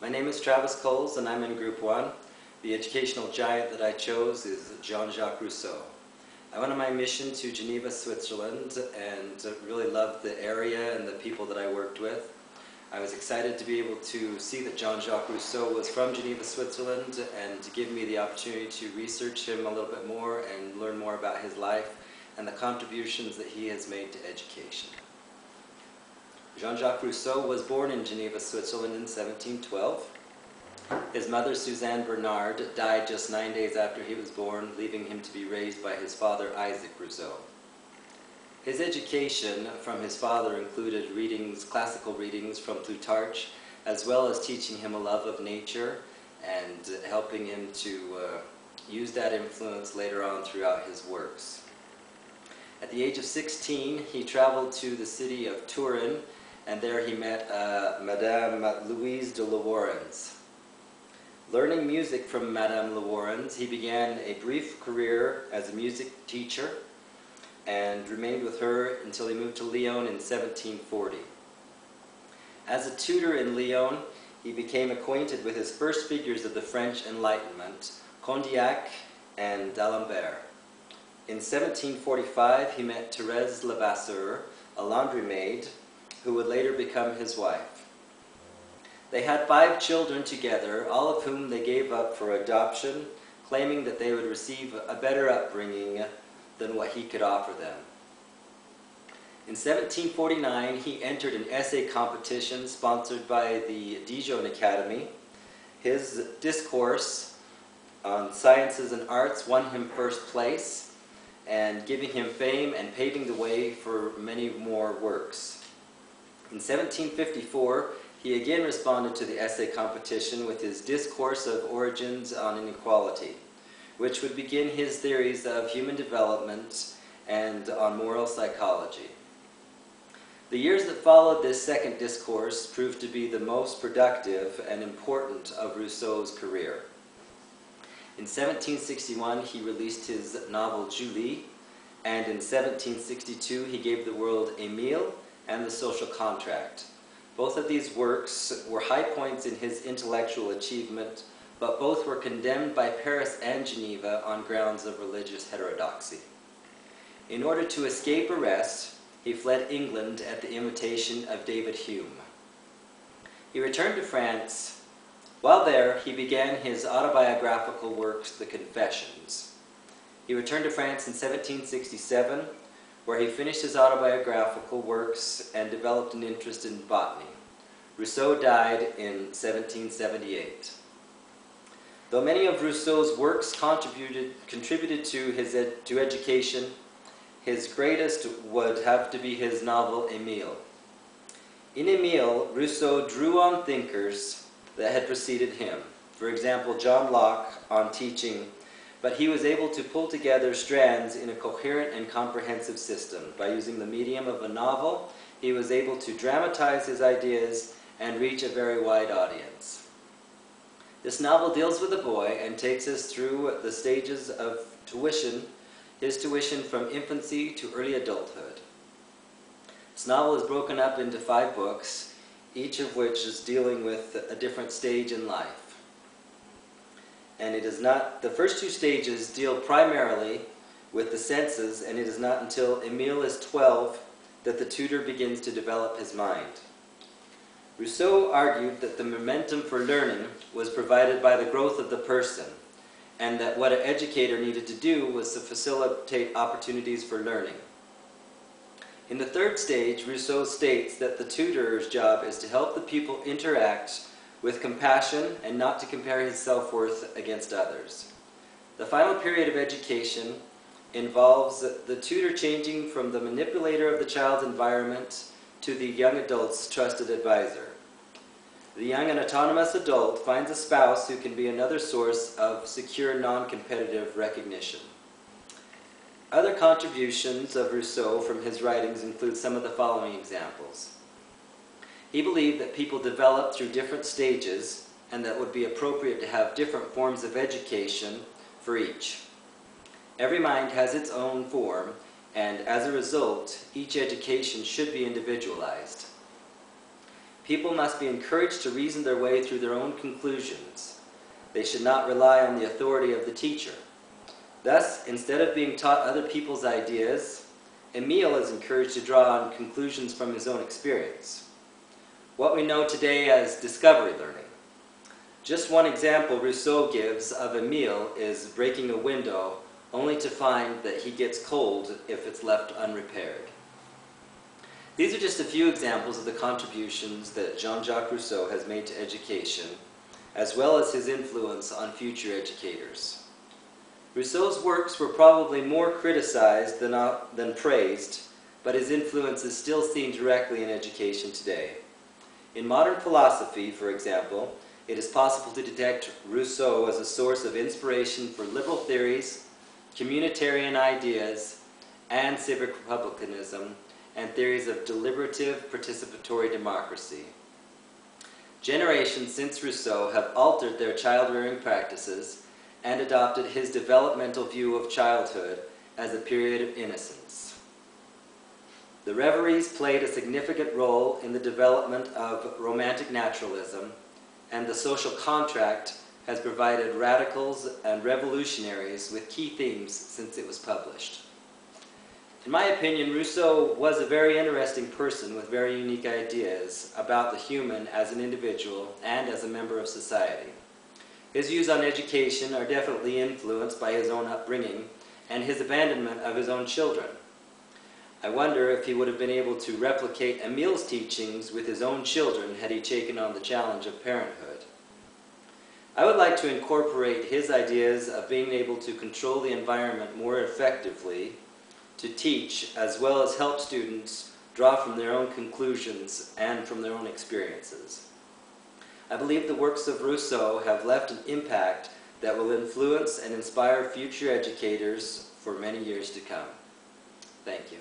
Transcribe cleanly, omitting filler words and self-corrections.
My name is Travis Coles and I'm in Group 1. The educational giant that I chose is Jean-Jacques Rousseau. I went on my mission to Geneva, Switzerland, and really loved the area and the people that I worked with. I was excited to be able to see that Jean-Jacques Rousseau was from Geneva, Switzerland, and to give me the opportunity to research him a little bit more and learn more about his life and the contributions that he has made to education. Jean-Jacques Rousseau was born in Geneva, Switzerland in 1712. His mother, Suzanne Bernard, died just 9 days after he was born, leaving him to be raised by his father, Isaac Rousseau. His education from his father included classical readings from Plutarch, as well as teaching him a love of nature and helping him to use that influence later on throughout his works. At the age of 16, he traveled to the city of Turin, and there he met Madame Louise de Lawarens. Learning music from Madame Lawarens, he began a brief career as a music teacher and remained with her until he moved to Lyon in 1740. As a tutor in Lyon, he became acquainted with his first figures of the French Enlightenment, Condillac and d'Alembert. In 1745, he met Thérèse Levasseur, a laundry maid, who would later become his wife. They had 5 children together, all of whom they gave up for adoption, claiming that they would receive a better upbringing than what he could offer them. In 1749, he entered an essay competition sponsored by the Dijon Academy. His discourse on sciences and arts won him first place, and giving him fame and paving the way for many more works. In 1754, he again responded to the essay competition with his Discourse of Origins on Inequality, which would begin his theories of human development and on moral psychology. The years that followed this second discourse proved to be the most productive and important of Rousseau's career. In 1761, he released his novel Julie, and in 1762, he gave the world Émile and The Social Contract. Both of these works were high points in his intellectual achievement, but both were condemned by Paris and Geneva on grounds of religious heterodoxy. In order to escape arrest, he fled England at the invitation of David Hume. He returned to France. While there, he began his autobiographical works, The Confessions. He returned to France in 1767, where he finished his autobiographical works and developed an interest in botany. Rousseau died in 1778. Though many of Rousseau's works contributed to education, his greatest would have to be his novel Émile. In Émile, Rousseau drew on thinkers that had preceded him. For example, John Locke on teaching, but he was able to pull together strands in a coherent and comprehensive system. By using the medium of a novel, he was able to dramatize his ideas and reach a very wide audience. This novel deals with a boy and takes us through the stages of his tuition from infancy to early adulthood. This novel is broken up into 5 books, each of which is dealing with a different stage in life. And the first 2 stages deal primarily with the senses, and it is not until Émile is 12 that the tutor begins to develop his mind. Rousseau argued that the momentum for learning was provided by the growth of the person, and that what an educator needed to do was to facilitate opportunities for learning. In the 3rd stage, Rousseau states that the tutor's job is to help the pupil interact with compassion and not to compare his self-worth against others. The final period of education involves the tutor changing from the manipulator of the child's environment to the young adult's trusted advisor. The young and autonomous adult finds a spouse who can be another source of secure, non-competitive recognition. Other contributions of Rousseau from his writings include some of the following examples. He believed that people develop through different stages and that it would be appropriate to have different forms of education for each. Every mind has its own form, and as a result, each education should be individualized. People must be encouraged to reason their way through their own conclusions. They should not rely on the authority of the teacher. Thus, instead of being taught other people's ideas, Emile is encouraged to draw on conclusions from his own experience. What we know today as discovery learning. Just one example Rousseau gives of Emile is breaking a window only to find that he gets cold if it's left unrepaired. These are just a few examples of the contributions that Jean-Jacques Rousseau has made to education, as well as his influence on future educators. Rousseau's works were probably more criticized than praised, but his influence is still seen directly in education today. In modern philosophy, for example, it is possible to detect Rousseau as a source of inspiration for liberal theories, communitarian ideas, and civic republicanism, and theories of deliberative participatory democracy. Generations since Rousseau have altered their child-rearing practices and adopted his developmental view of childhood as a period of innocence. The Reveries played a significant role in the development of romantic naturalism, and the social contract has provided radicals and revolutionaries with key themes since it was published. In my opinion, Rousseau was a very interesting person with very unique ideas about the human as an individual and as a member of society. His views on education are definitely influenced by his own upbringing and his abandonment of his own children. I wonder if he would have been able to replicate Emile's teachings with his own children had he taken on the challenge of parenthood. I would like to incorporate his ideas of being able to control the environment more effectively, to teach, as well as help students draw from their own conclusions and from their own experiences. I believe the works of Rousseau have left an impact that will influence and inspire future educators for many years to come. Thank you.